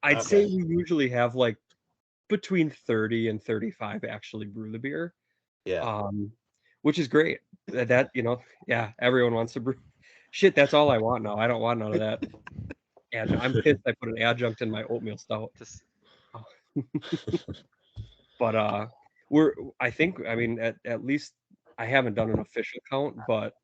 I'd say Okay. we usually have like between 30 and 35 actually brew the beer. Yeah. Which is great. That yeah, everyone wants to brew. Shit, that's all I want now. I don't want none of that. I'm pissed I put an adjunct in my oatmeal stout. Just But at least I haven't done an official count, but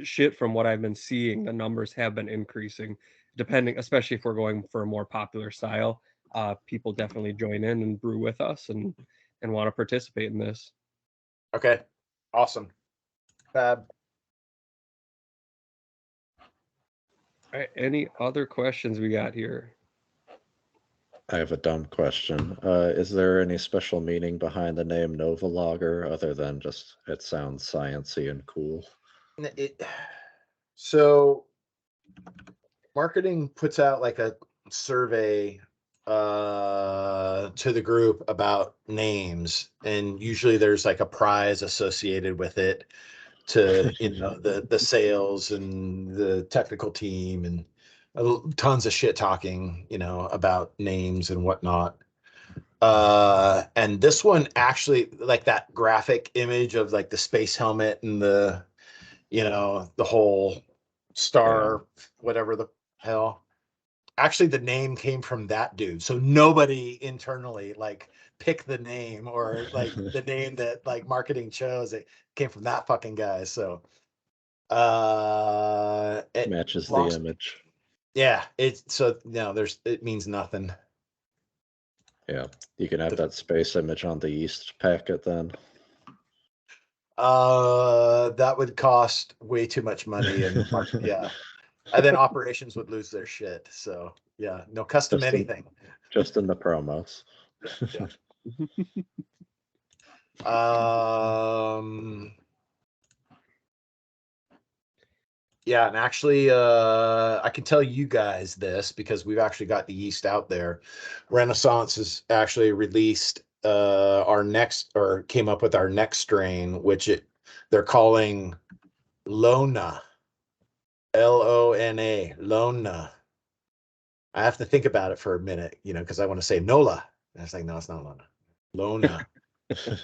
shit, from what I've been seeing, the numbers have been increasing, depending, especially if we're going for a more popular style. People definitely join in and brew with us and want to participate in this. Okay. Awesome. Fab. All right, any other questions we got here? I have a dumb question. Is there any special meaning behind the name NovaLager other than just it sounds sciencey and cool? So marketing puts out like a survey to the group about names, and usually there's like a prize associated with it to the sales and the technical team and tons of shit talking about names and whatnot. And this one actually, like that graphic image of like the space helmet and the whole star, whatever the hell. Actually, the name came from that dude. So nobody internally like picked the name or like the name that like marketing chose. It came from that fucking guy. So it Matches the image. Yeah, it means nothing. Yeah, you can have that space image on the yeast packet then. That would cost way too much money, and yeah, and then operations would lose their shit. So yeah, no custom anything. Just in the promos. Yeah. Yeah, and actually, I can tell you guys this because we've actually got the yeast out there. Renaissance has actually released came up with our next strain, which they're calling Lona, Lona, Lona. I have to think about it for a minute, because I want to say Nola. And I was like, no, it's not Lona, Lona.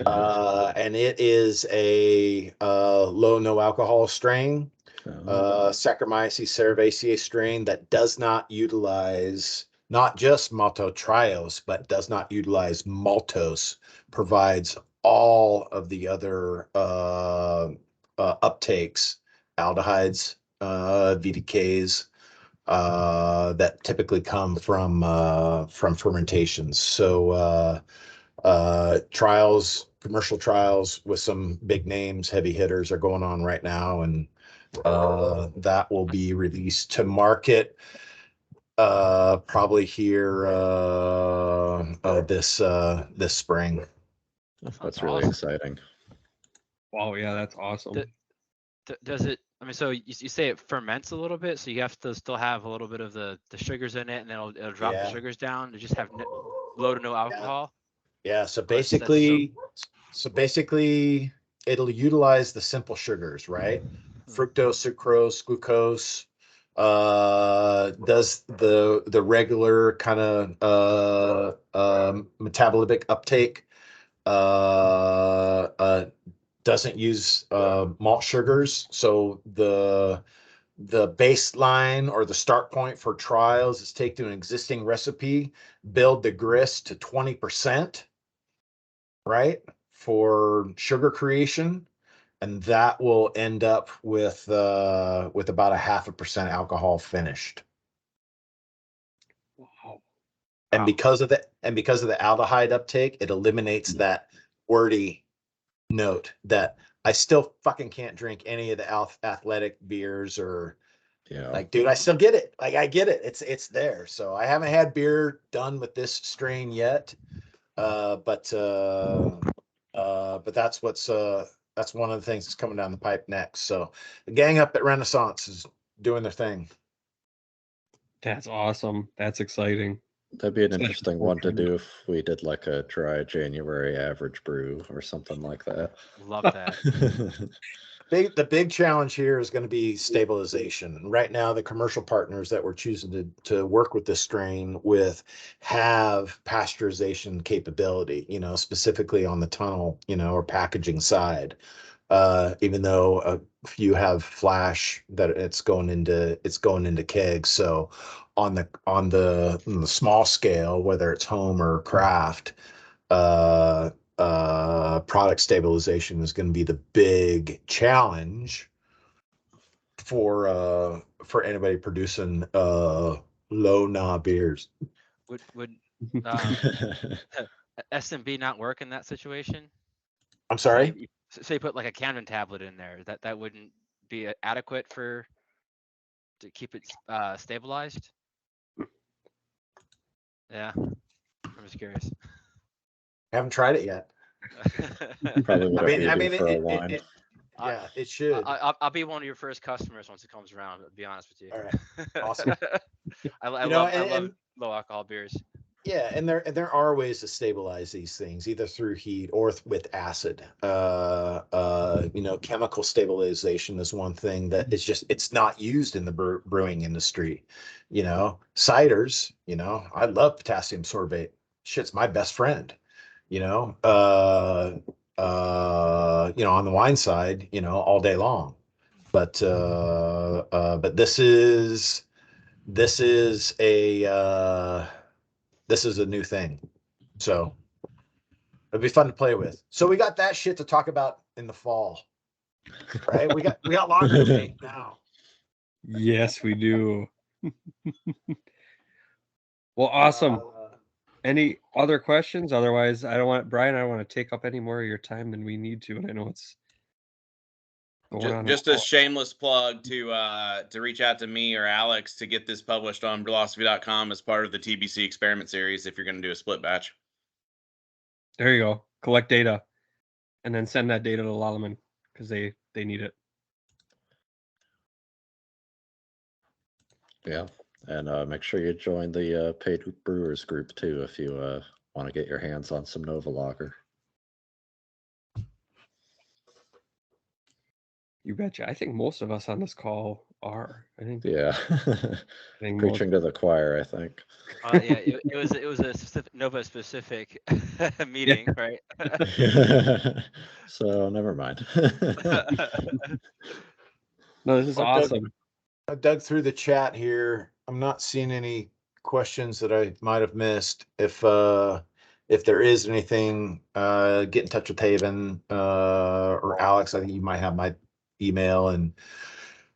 And it is a low no alcohol strain, Saccharomyces cerevisiae strain that does not utilize not just maltotriose, but does not utilize maltose. Provides all of the other uptakes, aldehydes, VDKs, that typically come from fermentations. So commercial trials with some big names, heavy hitters are going on right now, and that will be released to market probably here this spring. That's really awesome. exciting. Wow, yeah, that's awesome. Does it? I mean, so you say it ferments a little bit, so you have to still have a little bit of the sugars in it, and then it'll drop the sugars down to just have low to no alcohol. Yeah. So basically, it'll utilize the simple sugars, right? Fructose, sucrose, glucose. Does the regular kind of metabolic uptake. Doesn't use malt sugars, so the baseline or the start point for trials is take to an existing recipe, build the grist to 20%, right, for sugar creation, and that will end up with about 0.5% alcohol finished. Wow. And because of the aldehyde uptake, it eliminates that wordy note that I still fucking can't drink any of the athletic beers or like, dude, I still get it. Like, I get it. It's there. So I haven't had beer done with this strain yet. But that's that's one of the things that's coming down the pipe next. So the gang up at Renaissance is doing their thing. That's awesome. That's exciting. That'd be an interesting one to do if we did like a dry January average brew or something like that. Love that. The big challenge here is going to be stabilization. Right now, the commercial partners that we're choosing to work with this strain with have pasteurization capability, specifically on the tunnel, or packaging side. Even though a few have flash that it's going into kegs. So on the small scale, whether it's home or craft, product stabilization is going to be the big challenge for anybody producing low NA beers. Would SMB not work in that situation? I'm sorry. So you put like a Camden tablet in there. That wouldn't be adequate to keep it stabilized. Yeah, I'm just curious. I haven't tried it yet. Probably what I mean, for a wine. It should. I'll be one of your first customers once it comes around. To be honest with you. All right. Awesome. I love low alcohol beers. Yeah, and there are ways to stabilize these things, either through heat or with acid. Chemical stabilization is one thing that is it's not used in the brewing industry. Ciders. I love potassium sorbate. Shit's my best friend. On the wine side, all day long. But this is a new thing. So it'd be fun to play with. So we got that shit to talk about in the fall. Right? We got longer to make now. Yes, we do. Well, awesome. Any other questions? Otherwise, I don't want to take up any more of your time than we need to, and I know it's going on. Just a shameless plug to reach out to me or Alex to get this published on brewlosophy.com as part of the TBC experiment series if you're going to do a split batch. There you go. Collect data, and then send that data to Lallemand because they need it. Yeah, and make sure you join the paid brewers group too if you want to get your hands on some NovaLager. You betcha. I think most of us on this call are. I think. Yeah. I think Preaching to the choir, I think. Yeah, it was a specific, Nova specific meeting, right? So never mind. No, this is Well, Doug, awesome. I dug through the chat here. I'm not seeing any questions that I might have missed. If there is anything, get in touch with Haven or Alex. I think you might have my email. And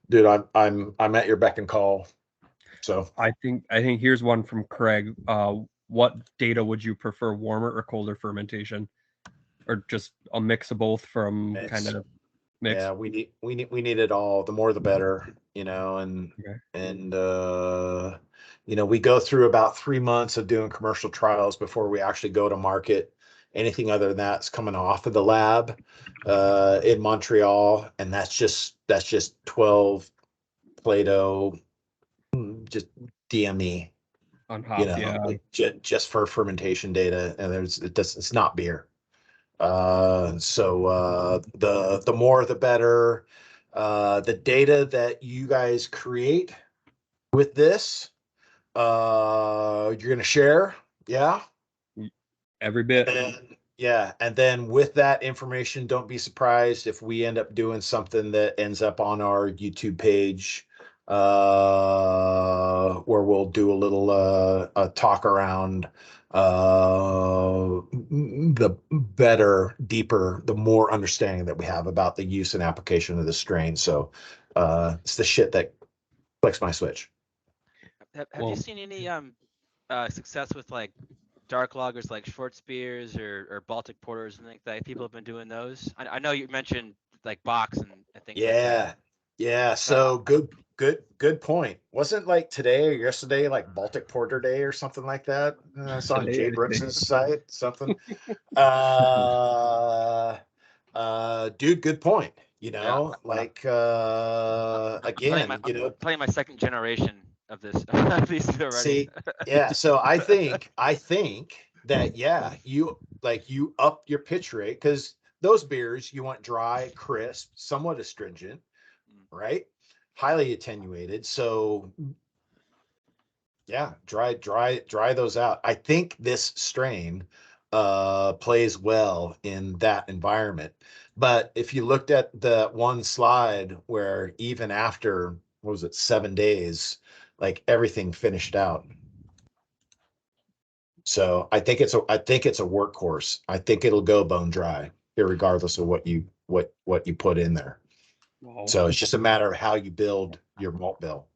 dude, I'm at your beck and call. So I think here's one from Craig. What data would you prefer, warmer or colder fermentation, or just a mix of both from kind of mix? yeah, we need it all. The more the better, you know. And you know, we go through about 3 months of doing commercial trials before we actually go to market. Anything other than that's coming off of the lab in Montreal, and that's just 12 Plato, just DME, On you hop, know, yeah. like just for fermentation data, and it's not beer. So the more the better. The data that you guys create with this, you're gonna share, yeah. Every bit. And then with that information, don't be surprised if we end up doing something that ends up on our YouTube page, where we'll do a little a talk around the better, deeper, the more understanding that we have about the use and application of the strain. So it's the shit that flicks my switch. Have you seen any success with like dark lagers like short spears or Baltic porters and like that? People have been doing those. I know you mentioned like box and things like that. Yeah. So good point. Wasn't like today or yesterday like Baltic Porter Day or something like that? I saw on Today, Jay I Brooks' think. site something. Dude, good point. You know, like again, you know, I'm playing my second generation of this of these already. see, yeah. So I think that you up your pitch rate, because those beers you want dry, crisp, somewhat astringent, right? Highly attenuated. So yeah, dry those out. I think this strain plays well in that environment. But if you looked at the one slide where even after, what was it, 7 days, like everything finished out. So I think it's a workhorse. I think it'll go bone dry, regardless of what you put in there. Wow. So it's just a matter of how you build your malt bill.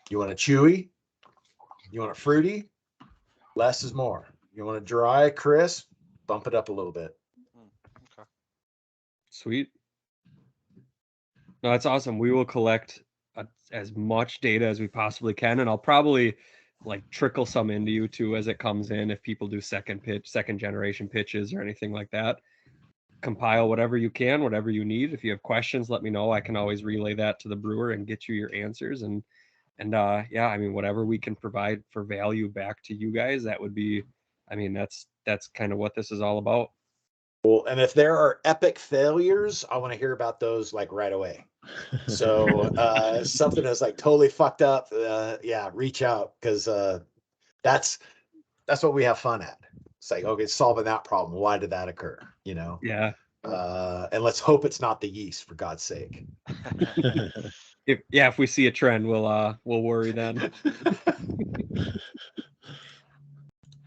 You want it chewy? You want it fruity? Less is more. You want it dry, crisp? Bump it up a little bit. Okay. Sweet. No, that's awesome. We will collect as much data as we possibly can, and I'll probably like trickle some into you too as it comes in. If people do second generation pitches or anything like that, compile whatever you can, whatever you need. If you have questions, let me know. I can always relay that to the brewer and get you your answers. And yeah, I mean, whatever we can provide for value back to you guys, that would be, I mean, that's kind of what this is all about. Cool. And if there are epic failures, I want to hear about those like right away. So something that's like totally fucked up, yeah, reach out, because that's what we have fun at. It's like, okay, solving that problem. Why did that occur? You know? Yeah. And let's hope it's not the yeast, for God's sake. If we see a trend, we'll worry then.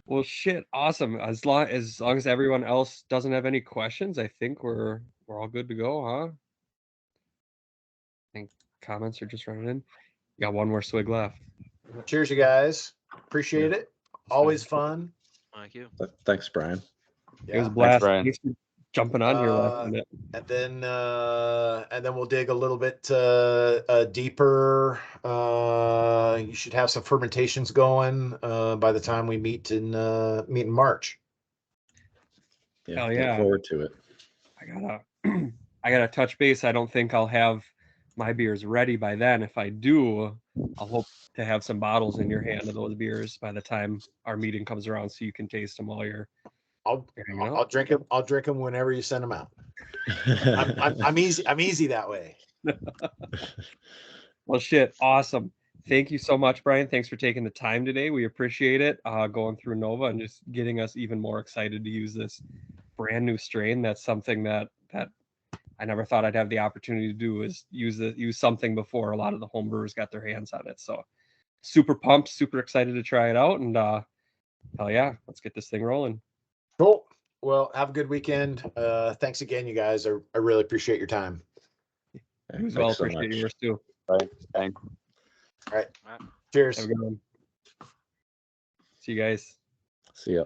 Well, shit, awesome. As long as everyone else doesn't have any questions, I think we're all good to go, huh? I think comments are just running in. You got one more swig left. Cheers, you guys. Appreciate it. Always fun. Thank you. Thanks, Brian. It was a Yeah. blast. Brian. Thanks for jumping on here last minute. And then we'll dig a little bit deeper. You should have some fermentations going by the time we meet in March. Yeah, Hell look yeah. forward to it. I gotta touch base. I don't think I'll have my beers ready by then. If I do, I'll hope to have some bottles in your hand of those beers by the time our meeting comes around, so you can taste them while you're. I'll drink them. I'll drink them whenever you send them out. I'm easy. I'm easy that way. Well, shit, awesome. Thank you so much, Brian. Thanks for taking the time today. We appreciate it. Going through Nova and just getting us even more excited to use this brand new strain. That's something that I never thought I'd have the opportunity to do, is use something before a lot of the home brewers got their hands on it. So super pumped, super excited to try it out, and hell yeah, let's get this thing rolling. Cool. Well, have a good weekend. Thanks again, you guys. I really appreciate your time. You as well. Thanks so Appreciate much. yours too. Thanks. All right. All right. Cheers. Have a good one. See you guys. See ya.